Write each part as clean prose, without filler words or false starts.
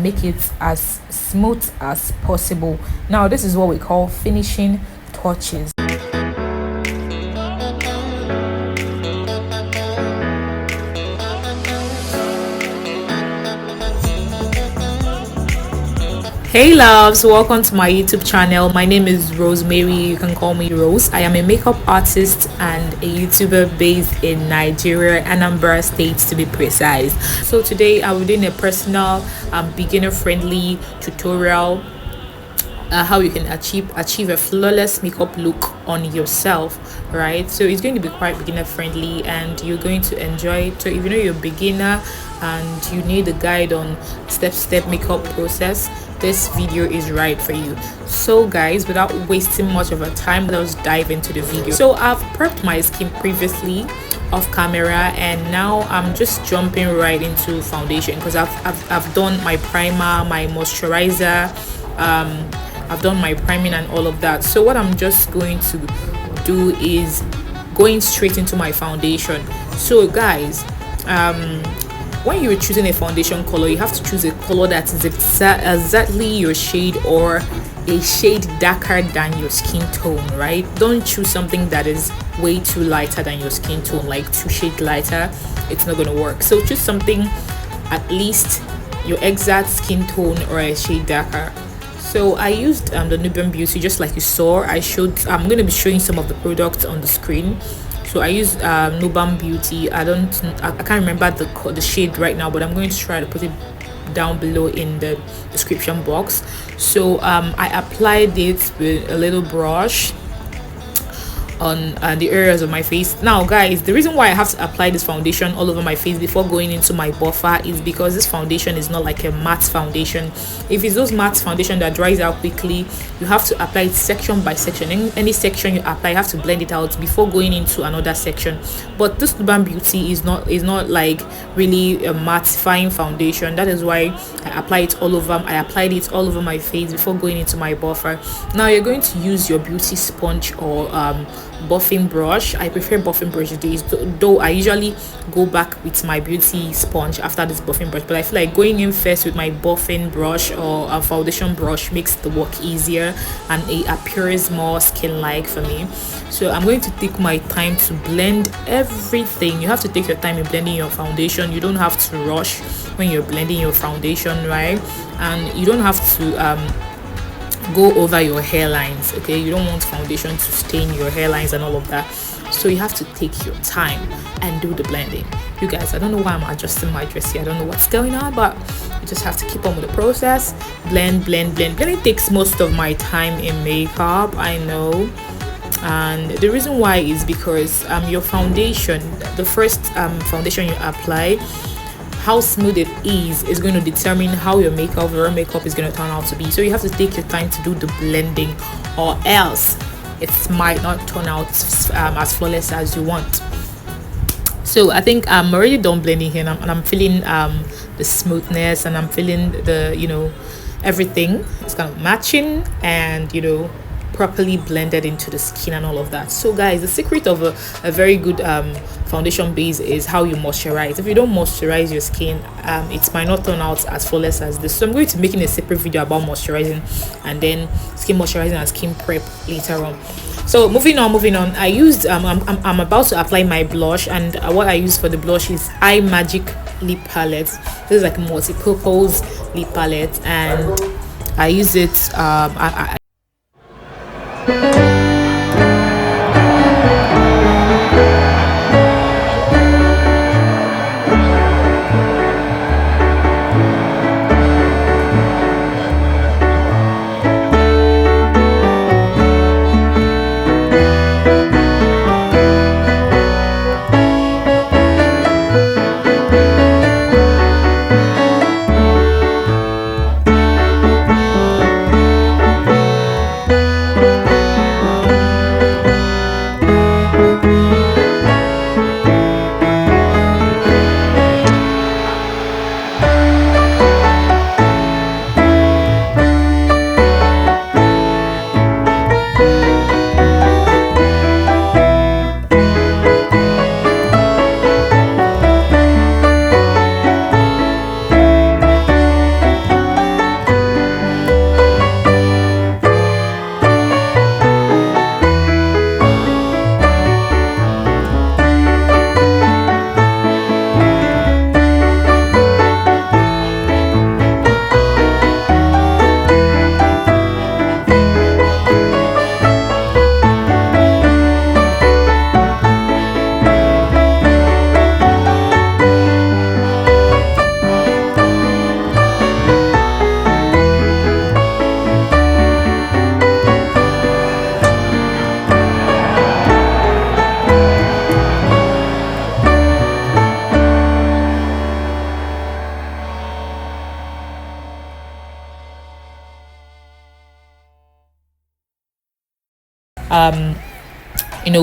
make it as smooth as possible. Now this is what we call finishing touches. Hey loves, welcome to my YouTube channel. My name is Rosemary. You can call me Rose. I am a makeup artist and a YouTuber based in Nigeria, Anambra State to be precise. So today I will be doing a personal beginner friendly tutorial how you can achieve a flawless makeup look on yourself, right? So it's going to be quite beginner friendly and you're going to enjoy it. So if you know you're a beginner and you need a guide on step-to-step makeup process, this video is right for you. So guys, without wasting much of our time, let's dive into the video. So I've prepped my skin previously off camera and now I'm just jumping right into foundation because I've done my primer, my moisturizer, I've done my priming and all of that. So what I'm just going to do is going straight into my foundation. So guys, when you're choosing a foundation color, you have to choose a color that is exactly your shade or a shade darker than your skin tone, right? Don't choose something that is way too lighter than your skin tone, like 2 shades lighter. It's not going to work. So choose something at least your exact skin tone or a shade darker. So I used the Nuban Beauty, just like you saw. I'm going to be showing some of the products on the screen. So I used Nuban Beauty. I can't remember the shade right now, but I'm going to try to put it down below in the description box. So I applied it with a little brush on the areas of my face. Now guys, the reason why I have to apply this foundation all over my face before going into my buffer is because this foundation is not like a matte foundation. If it's those matte foundation that dries out quickly, you have to apply it section by section. Any section you apply, you have to blend it out before going into another section. But this Nuban Beauty is not like really a mattifying foundation. That is why I apply it all over. I applied it all over my face before going into my buffer. Now you're going to use your beauty sponge or buffing brush. I prefer buffing brush these days, though I usually go back with my beauty sponge after this buffing brush, but I feel like going in first with my buffing brush or a foundation brush makes the work easier and it appears more skin-like for me. So I'm going to take my time to blend everything. You have to take your time in blending your foundation. You don't have to rush when you're blending your foundation, right? And you don't have to go over your hairlines, okay? You don't want foundation to stain your hairlines and all of that, so you have to take your time and do the blending. You guys, I don't know why I'm adjusting my dress here. I don't know what's going on, but you just have to keep on with the process. Blend. Blending takes most of my time in makeup, I know, and the reason why is because your foundation, the first foundation you apply, how smooth it is going to determine how your makeup is going to turn out to be. So you have to take your time to do the blending, or else it might not turn out as flawless as you want. So I think I'm already done blending here, and I'm feeling the smoothness, and I'm feeling the everything is kind of matching and properly blended into the skin and all of that. So guys, the secret of a very good foundation base is how you moisturize. If you don't moisturize your skin, it might not turn out as flawless as this. So I'm going to be making a separate video about moisturizing and then skin moisturizing and skin prep later on. So moving on, I used I'm about to apply my blush, and what I use for the blush is imagic lip palette. This is like a multi-purpose lip palette, and I use it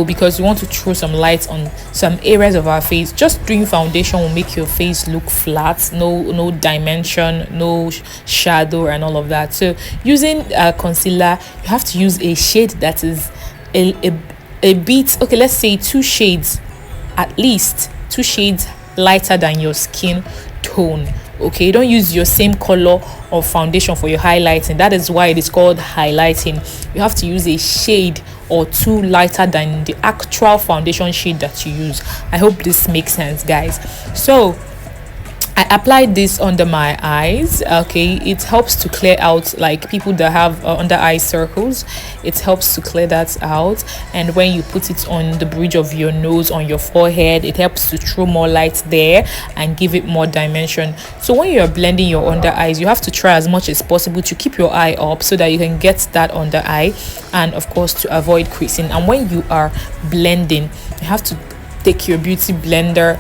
because we want to throw some light on some areas of our face. Just doing foundation will make your face look flat, no dimension, no shadow and all of that. So using concealer, you have to use a shade that is a bit, okay, let's say 2 shades, at least 2 shades lighter than your skin tone. Okay, don't use your same color of foundation for your highlighting. That is why it is called highlighting. You have to use a shade or 2 lighter than the actual foundation shade that you use. I hope this makes sense, guys. So I applied this under my eyes. Okay, it helps to clear out, like people that have under eye circles, it helps to clear that out. And when you put it on the bridge of your nose, on your forehead, it helps to throw more light there and give it more dimension. So when you're blending your under eyes, you have to try as much as possible to keep your eye up so that you can get that under eye, and of course to avoid creasing. And when you are blending, you have to take your beauty blender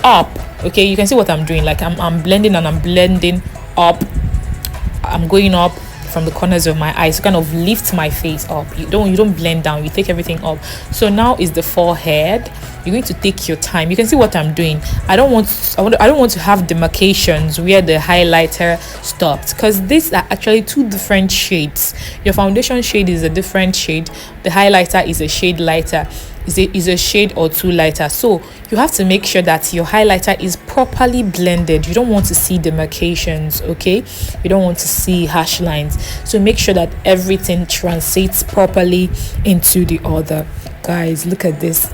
up. Okay, you can see what I'm doing. Like I'm blending, and I'm blending up. I'm going up from the corners of my eyes to kind of lift my face up. You don't blend down, you take everything up. So now is the forehead. You're going to take your time. You can see what I'm doing. I don't want to have demarcations where the highlighter stopped, because these are actually 2 different shades. Your foundation shade is a different shade, the highlighter is a shade lighter, is a shade or 2 lighter. So you have to make sure that your highlighter is properly blended. You don't want to see demarcations, okay? You don't want to see harsh lines. So make sure that everything translates properly into the other. Guys, look at this.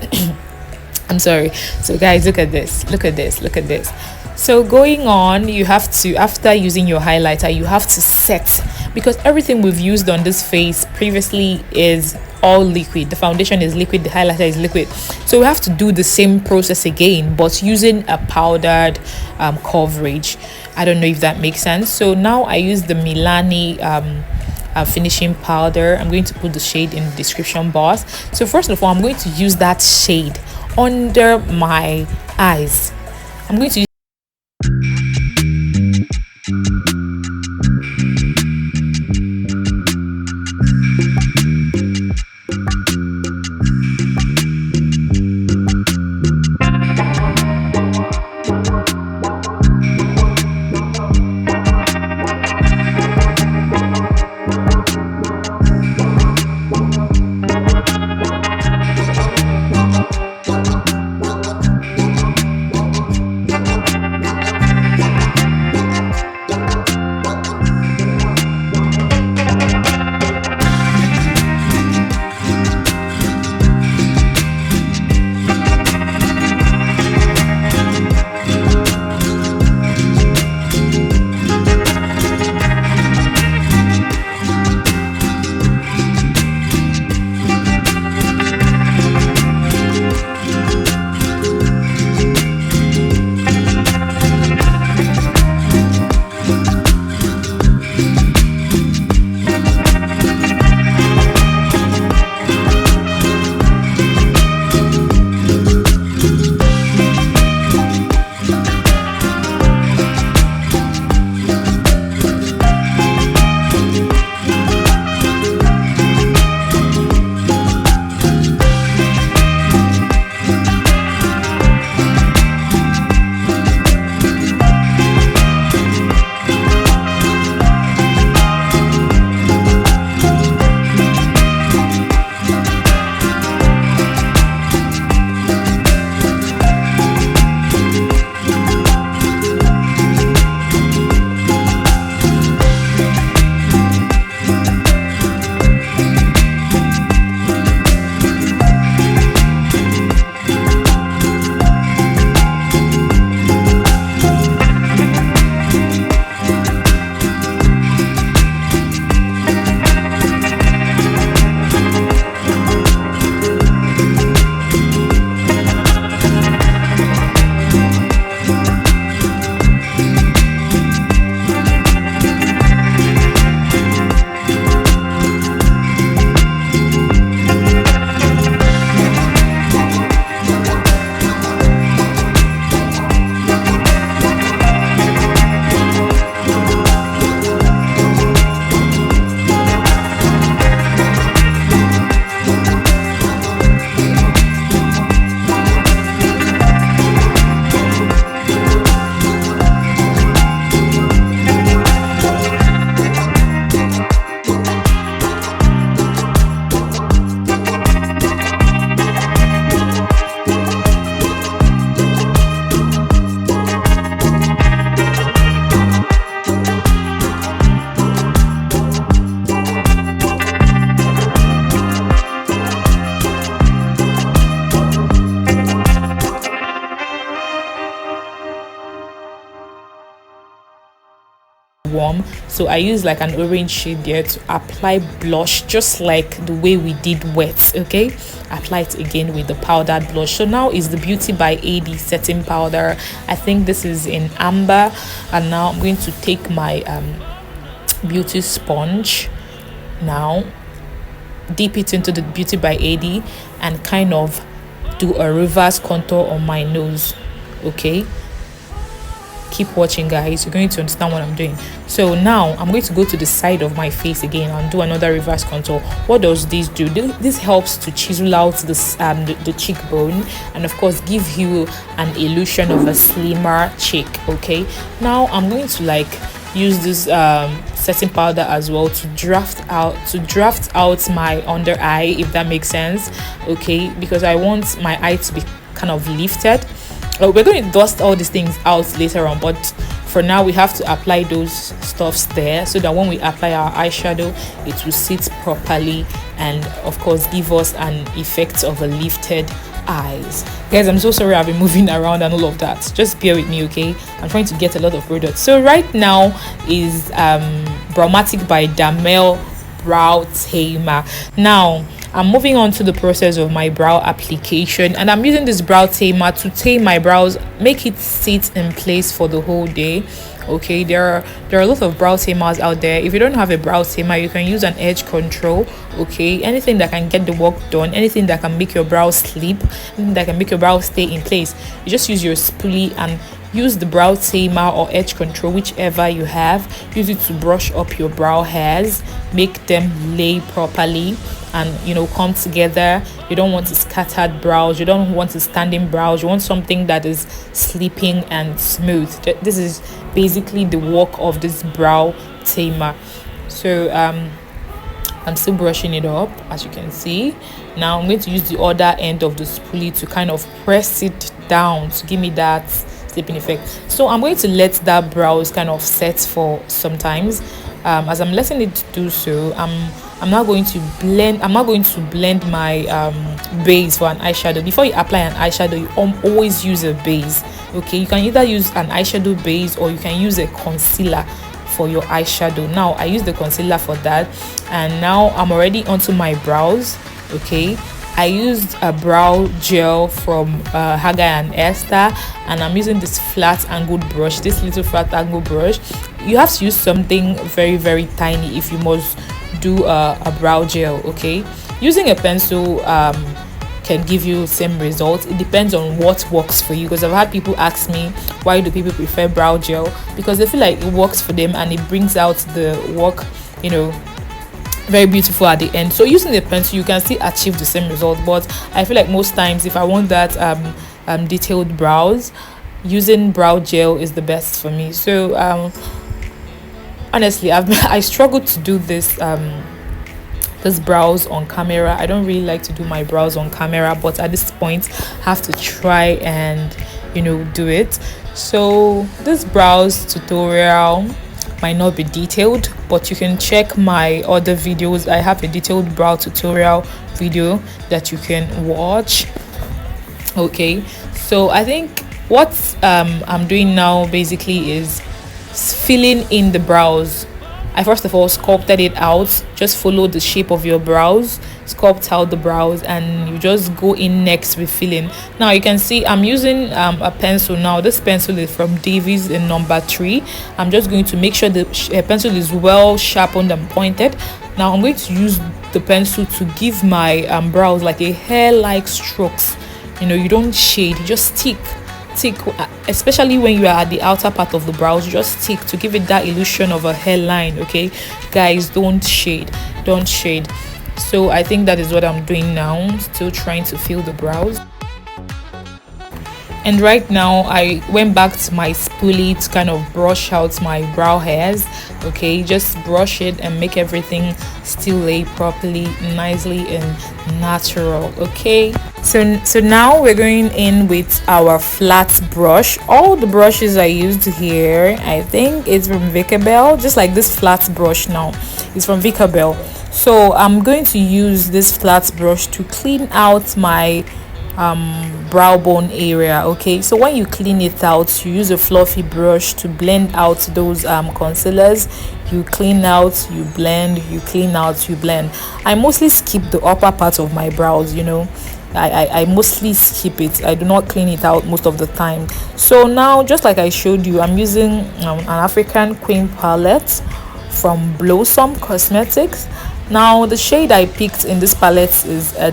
I'm sorry. So guys, look at this. Look at this. Look at this. So going on, you have to, after using your highlighter, you have to set, because everything we've used on this face previously is all liquid. The foundation is liquid, the highlighter is liquid. So we have to do the same process again, but using a powdered coverage. I don't know if that makes sense. So now I use the Milani finishing powder. I'm going to put the shade in the description box. So first of all, I'm going to use that shade under my eyes. I'm going to warm, so I use like an orange shade there to apply blush, just like the way we did wet. Okay, apply it again with the powdered blush. So now is the Beauty by AD setting powder. I think this is in amber. And now I'm going to take my beauty sponge, now dip it into the Beauty by AD and kind of do a reverse contour on my nose. Okay, keep watching, guys, you're going to understand what I'm doing. So now I'm going to go to the side of my face again and do another reverse contour. What does this do? This helps to chisel out this the cheekbone, and of course give you an illusion of a slimmer cheek. Okay, now I'm going to like use this setting powder as well to draft out my under eye, if that makes sense. Okay, because I want my eye to be kind of lifted. We're going to dust all these things out later on, but for now we have to apply those stuffs there so that when we apply our eyeshadow it will sit properly and of course give us an effect of a lifted eyes. Guys, I'm so sorry I've been moving around and all of that, just bear with me. Okay, I'm trying to get a lot of products. So right now is Browmatic by Damel brow tamer. Now I'm moving on to the process of my brow application, and I'm using this brow tamer to tame my brows, make it sit in place for the whole day. Okay, there are a lot of brow tamers out there. If you don't have a brow tamer, you can use an edge control. Okay, anything that can get the work done, anything that can make your brows sleep, anything that can make your brows stay in place, you just use your spoolie and use the brow tamer or edge control, whichever you have. Use it to brush up your brow hairs, make them lay properly and, you know, come together. You don't want scattered brows, you don't want standing brows, you want something that is sleeping and smooth. This is basically the work of this brow tamer. So I'm still brushing it up, as you can see. Now I'm going to use the other end of the spoolie to kind of press it down to give me that sleeping effect. So I'm going to let that brows kind of set for sometimes. As I'm letting it do so, I'm not going to blend my base for an eyeshadow. Before you apply an eyeshadow, you always use a base. Okay, you can either use an eyeshadow base or you can use a concealer for your eyeshadow. Now I use the concealer for that, and now I'm already onto my brows. Okay, I used a brow gel from Haga and Esther, and I'm using this flat angled brush, this little flat angled brush. You have to use something very, very tiny if you must do a brow gel. Okay, using a pencil can give you the same result. It depends on what works for you, because I've had people ask me, why do people prefer brow gel? Because they feel like it works for them and it brings out the work, you know, very beautiful at the end. So using the pencil, you can still achieve the same result, but I feel like most times if I want that detailed brows, using brow gel is the best for me. So honestly, I struggled to do this brows on camera. I don't really like to do my brows on camera, but at this point I have to try and, you know, do it. So this brows tutorial might not be detailed, but you can check my other videos. I have a detailed brow tutorial video that you can watch. Okay, so I think what I'm doing now basically is filling in the brows. I first of all sculpted it out. Just follow the shape of your brows, sculpt out the brows, and you just go in next with filling. Now you can see I'm using a pencil. Now this pencil is from Davies in number 3. I'm just going to make sure the pencil is well sharpened and pointed. Now I'm going to use the pencil to give my brows like a hair-like strokes. You know, you don't shade, you just stick, especially when you are at the outer part of the brows. You just stick to give it that illusion of a hairline. Okay guys, don't shade. So I think that is what I'm doing now, still trying to fill the brows. And right now I went back to my spoolie to kind of brush out my brow hairs. Okay, just brush it and make everything still lay properly, nicely and natural. Okay, so now we're going in with our flat brush. All the brushes I used here, I think it's from Vicabel, just like this flat brush now is from Vicabel. So I'm going to use this flat brush to clean out my brow bone area. Okay, so when you clean it out, you use a fluffy brush to blend out those concealers. You clean out, you blend, you clean out, you blend. I mostly skip the upper part of my brows, you know. I mostly skip it. I do not clean it out most of the time. So now, just like I showed you, I'm using an African Queen palette from Blossom Cosmetics. Now the shade I picked in this palette is a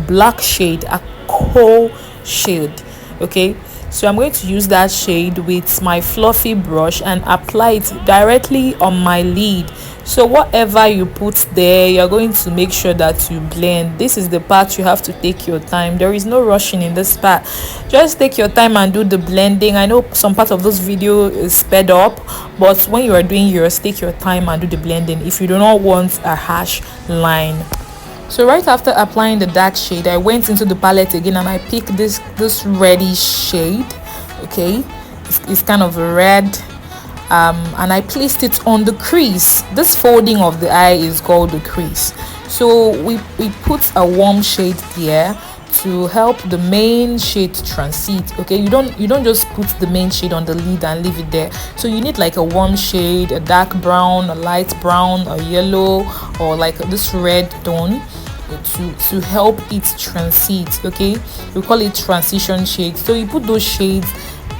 black shade, a coal shade. Okay, so I'm going to use that shade with my fluffy brush and apply it directly on my lid. So whatever you put there, you're going to make sure that you blend. This is the part you have to take your time. There is no rushing in this part. Just take your time and do the blending. I know some part of this video is sped up, but when you are doing yours, take your time and do the blending if you do not want a harsh line. So right after applying the dark shade, I went into the palette again and I picked this reddish shade. Okay, it's kind of red, and I placed it on the crease. This folding of the eye is called the crease. So we put a warm shade there to help the main shade transit. Okay, you don't just put the main shade on the lid and leave it there. So you need like a warm shade, a dark brown, a light brown, a yellow, or like this red tone to help it transit. Okay, we call it transition shades. So you put those shades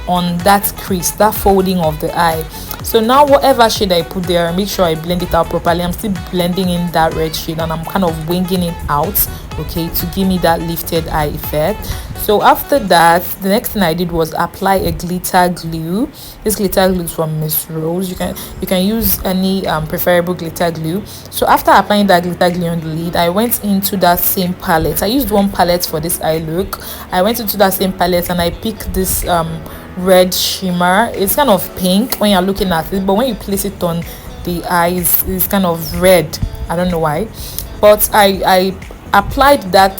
on that crease, that folding of the eye. So now whatever shade I put there, make sure I blend it out properly. I'm still blending in that red shade and I'm kind of winging it out, okay, to give me that lifted eye effect. So after that, the next thing I did was apply a glitter glue. This glitter glue is from Miss Rose. You can use any preferable glitter glue. So after applying that glitter glue on the lid, I went into that same palette. I used one palette for this eye look. I went into that same palette and I picked this red shimmer. It's kind of pink when you're looking at it, but when you place it on the eyes, it's kind of red. I don't know why, but I applied that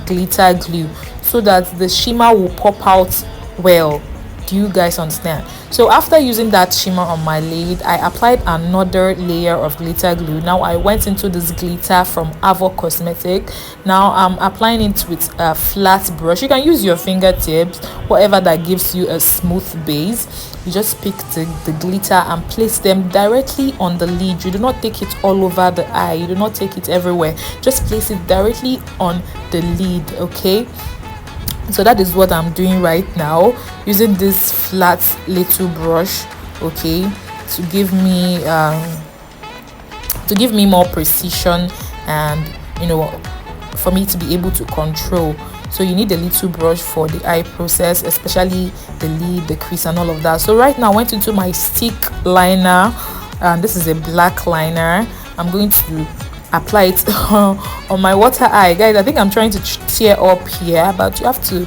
glitter glue so that the shimmer will pop out well. Do you guys understand? So after using that shimmer on my lid, I applied another layer of glitter glue. Now I went into this glitter from Avo Cosmetic. Now I'm applying it with a flat brush. You can use your fingertips, whatever that gives you a smooth base. You just pick the glitter and place them directly on the lid. You do not take it all over the eye. You do not take it everywhere. Just place it directly on the lid, okay? So that is what I'm doing right now, using this flat little brush, okay, to give me more precision and, you know, for me to be able to control. So you need a little brush for the eye process, especially the lid, the crease and all of that. So right now I went into my stick liner, and this is a black liner. I'm going to apply it on my water eye. Guys, I think I'm trying to tear up here, but you have to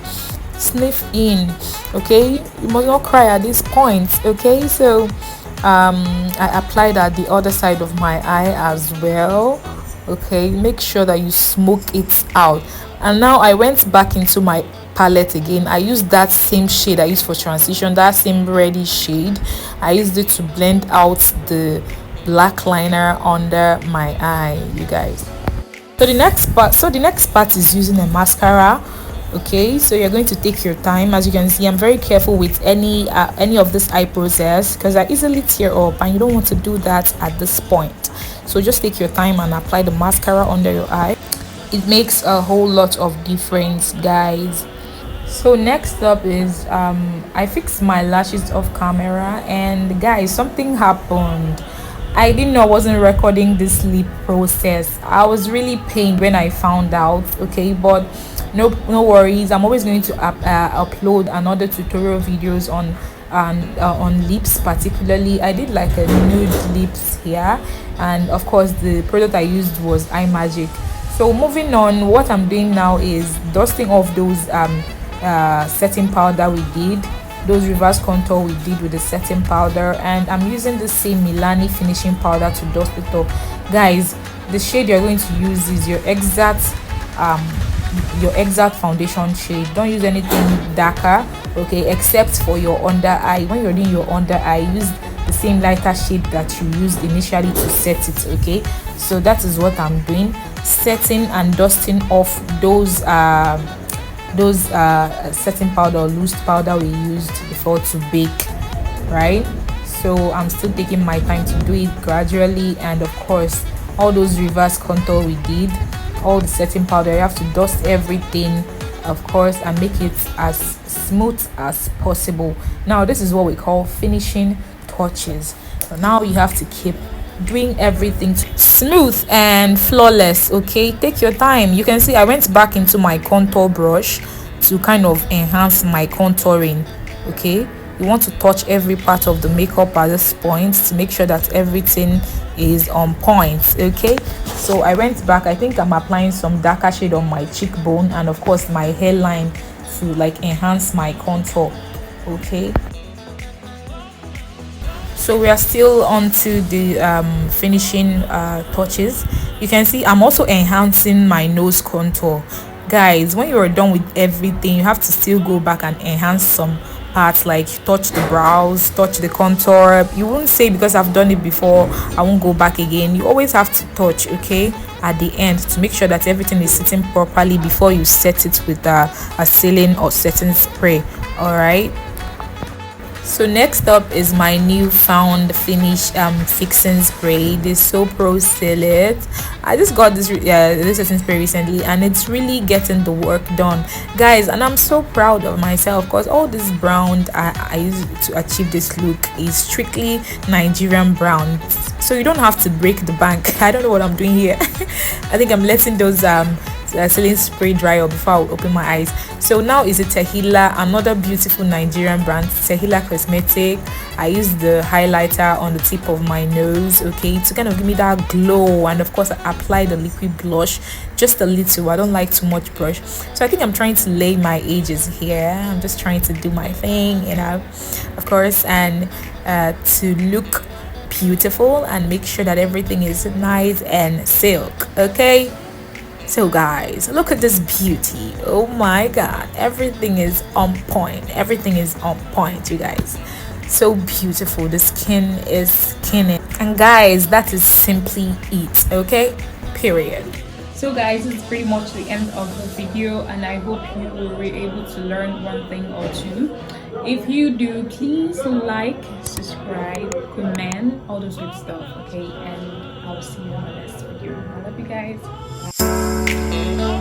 sniff in, okay? You must not cry at this point, okay? So I applied at the other side of my eye as well, okay? Make sure that you smoke it out. And now I went back into my palette again. I used that same shade I used for transition, that same reddish shade. I used it to blend out the black liner under my eye, you guys. So the next part is using a mascara. Okay, so you're going to take your time. As you can see, I'm very careful with any of this eye process because I easily tear up, and you don't want to do that at this point. So just take your time and apply the mascara under your eye. It makes a whole lot of difference, guys. So next up is I fixed my lashes off camera, and guys, something happened. I didn't know I wasn't recording this lip process. I was really pained when I found out, okay, but no worries. I'm always going to upload another tutorial videos on lips. Particularly, I did like a nude lips here, and of course the product I used was imagic. So moving on, what I'm doing now is dusting off those setting powder we did, those reverse contour we did with the setting powder, and I'm using the same Milani finishing powder to dust it up. Guys, the shade you're going to use is your exact foundation shade. Don't use anything darker, okay, except for your under eye. When you're doing your under eye, use the same lighter shade that you used initially to set it, okay? So that is what I'm doing, setting and dusting off those those setting powder or loose powder we used before to bake, right? So I'm still taking my time to do it gradually. And of course, all those reverse contour we did, all the setting powder, you have to dust everything, of course, and make it as smooth as possible. Now this is what we call finishing touches. So now you have to keep doing everything smooth and flawless. Okay, take your time. You can see I went back into my contour brush to kind of enhance my contouring. Okay, you want to touch every part of the makeup at this point to make sure that everything is on point. Okay, so I went back. I think I'm applying some darker shade on my cheekbone and of course my hairline to like enhance my contour. Okay, so we are still on to the finishing touches. You can see I'm also enhancing my nose contour. Guys, when you're done with everything, you have to still go back and enhance some parts, like touch the brows, touch the contour. You won't say because I've done it before I won't go back again. You always have to touch, okay, at the end to make sure that everything is sitting properly before you set it with a sealing or setting spray. All right, so next up is my newfound finish fixing spray, this So Pro Seal It. I just got this setting spray recently and it's really getting the work done, guys, and I'm so proud of myself because all this brown I use to achieve this look is strictly Nigerian brown, so you don't have to break the bank. I don't know what I'm doing here. I think I'm letting those sealing spray dry up before I will open my eyes. So now is it Tehila, another beautiful Nigerian brand, Tehila cosmetic. I use the highlighter on the tip of my nose, okay, to kind of give me that glow, and of course I apply the liquid blush just a little. I don't like too much brush, so I think I'm trying to lay my edges here. I'm just trying to do my thing, you know, of course, and to look beautiful and make sure that everything is nice and silk. Okay, so guys, look at this beauty. Oh my god, everything is on point. Everything is on point, you guys. So beautiful. The skin is skinning, and guys, that is simply it. Okay, period. So guys, this is pretty much the end of the video, and I hope you were able to learn one thing or two. If you do, please like, subscribe, comment, all those good stuff. Okay, and I'll see you in the next video. I love you guys. Bye.